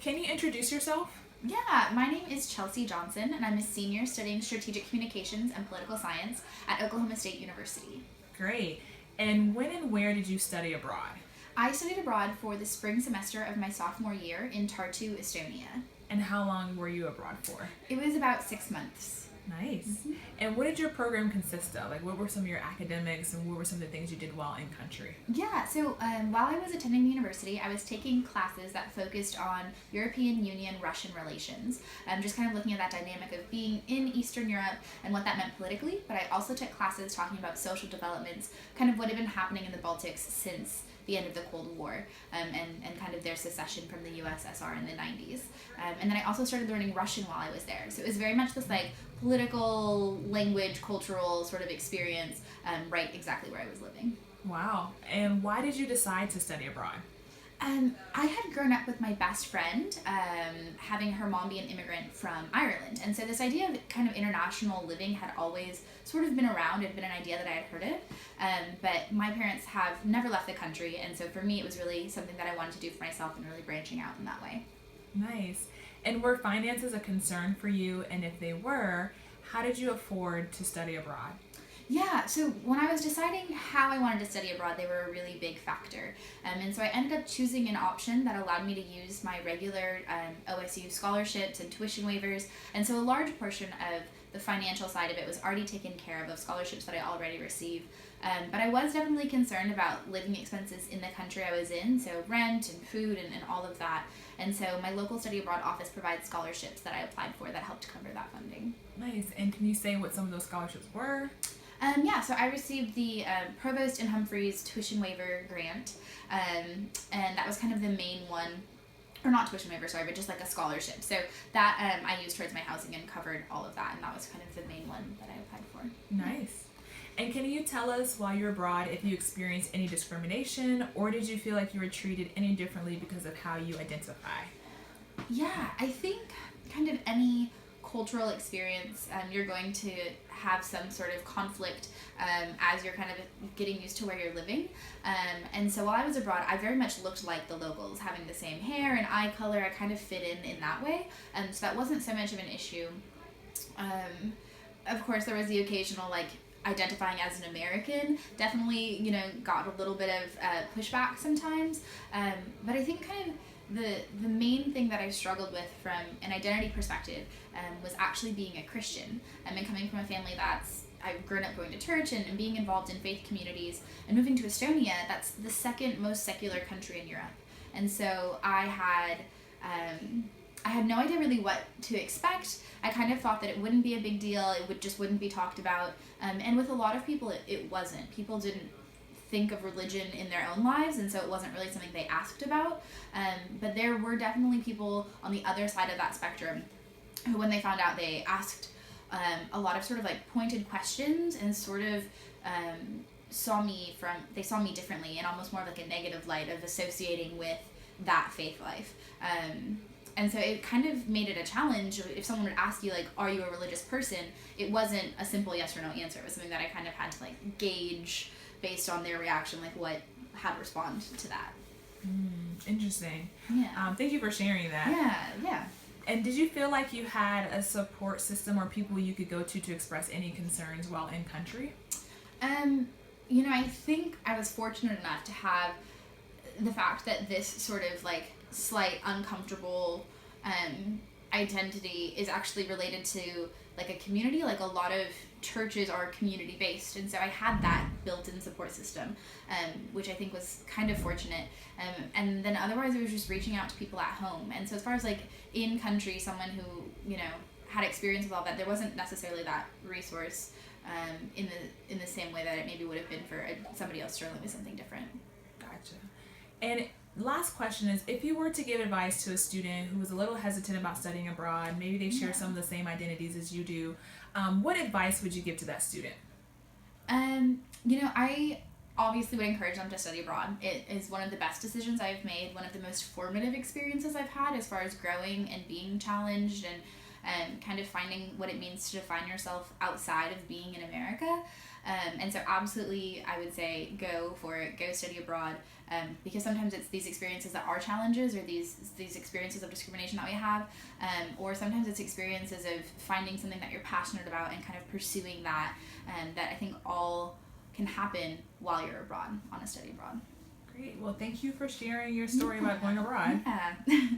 Can you introduce yourself? Yeah, my name is Chelsey Johnson, and I'm a senior studying strategic communications and political science at Oklahoma State University. Great. And when and where did you study abroad? I studied abroad for the spring semester of my sophomore year in Tartu, Estonia. And how long were you abroad for? It was about 6 months. Nice. And what did your program consist of? Like, what were some of your academics and what were some of the things you did while in country? Yeah, so while I was attending the university, I was taking classes that focused on European Union-Russian relations. Just kind of looking at that dynamic of being in Eastern Europe and what that meant politically. But I also took classes talking about social developments, kind of what had been happening in the Baltics since the end of the Cold War, and kind of their secession from the USSR in the 90s. And then I also started learning Russian while I was there. So it was very much this like political, language, cultural sort of experience, right exactly where I was living. Wow. And why did you decide to study abroad? I had grown up with my best friend, having her mom be an immigrant from Ireland. And so this idea of kind of international living had always sort of been around. It had been an idea that I had heard of. But my parents have never left the country. And so for me, it was really something that I wanted to do for myself and really branching out in that way. Nice. And were finances a concern for you? And if they were, how did you afford to study abroad? Yeah, so when I was deciding how I wanted to study abroad, they were a really big factor. And so I ended up choosing an option that allowed me to use my regular OSU scholarships and tuition waivers. And so a large portion of the financial side of it was already taken care of scholarships that I already received. But I was definitely concerned about living expenses in the country I was in, so rent and food and all of that. And so my local study abroad office provides scholarships that I applied for that helped cover that funding. Nice. And can you say what some of those scholarships were? Yeah, so I received the Provost and Humphreys tuition waiver grant, and that was kind of the main one, or not tuition waiver, sorry, but just like a scholarship. So that I used towards my housing and covered all of that, and that was kind of the main one that I applied for. Nice. And can you tell us while you're abroad if you experienced any discrimination, or did you feel like you were treated any differently because of how you identify? Yeah, I think kind of any cultural experience, you're going to have some sort of conflict as you're kind of getting used to where you're living. And so while I was abroad, I very much looked like the locals, having the same hair and eye color. I kind of fit in that way. So that wasn't so much of an issue. Of course, there was the occasional like identifying as an American, definitely, got a little bit of pushback sometimes. But I think kind of the main thing that I struggled with from an identity perspective was actually being a Christian. And coming from a family I've grown up going to church and being involved in faith communities, and moving to Estonia, that's the second most secular country in Europe. And so I had no idea really what to expect. I kind of thought that it wouldn't be a big deal, it wouldn't be talked about. And with a lot of people, it wasn't. People didn't think of religion in their own lives, and so it wasn't really something they asked about. But there were definitely people on the other side of that spectrum who, when they found out, they asked a lot of sort of like pointed questions and sort of saw me differently in almost more of like a negative light of associating with that faith life. And so it kind of made it a challenge. If someone would ask you, like, are you a religious person? It wasn't a simple yes or no answer. It was something that I kind of had to like gauge based on their reaction, like how to respond to that. Interesting. Yeah. Thank you for sharing that. Yeah. And did you feel like you had a support system or people you could go to express any concerns while in country? I think I was fortunate enough to have the fact that this sort of like slight uncomfortable identity is actually related to like a community. Like a lot of churches are community based, and so I had that built-in support system, which I think was kind of fortunate. And then otherwise it was just reaching out to people at home. And so as far as like in country, someone who had experience with all that, there wasn't necessarily that resource in the same way that it maybe would have been for somebody else struggling with something different. Gotcha. And last question is, if you were to give advice to a student who was a little hesitant about studying abroad, maybe they share some of the same identities as you do, what advice would you give to that student? I obviously would encourage them to study abroad. It is one of the best decisions I've made, one of the most formative experiences I've had as far as growing and being challenged and kind of finding what it means to define yourself outside of being in America. And so absolutely, I would say go for it, go study abroad, because sometimes it's these experiences that are challenges, or these experiences of discrimination that we have, or sometimes it's experiences of finding something that you're passionate about and kind of pursuing that, that I think all can happen while you're abroad, on a study abroad. Great. Well, thank you for sharing your story about going abroad. Yeah.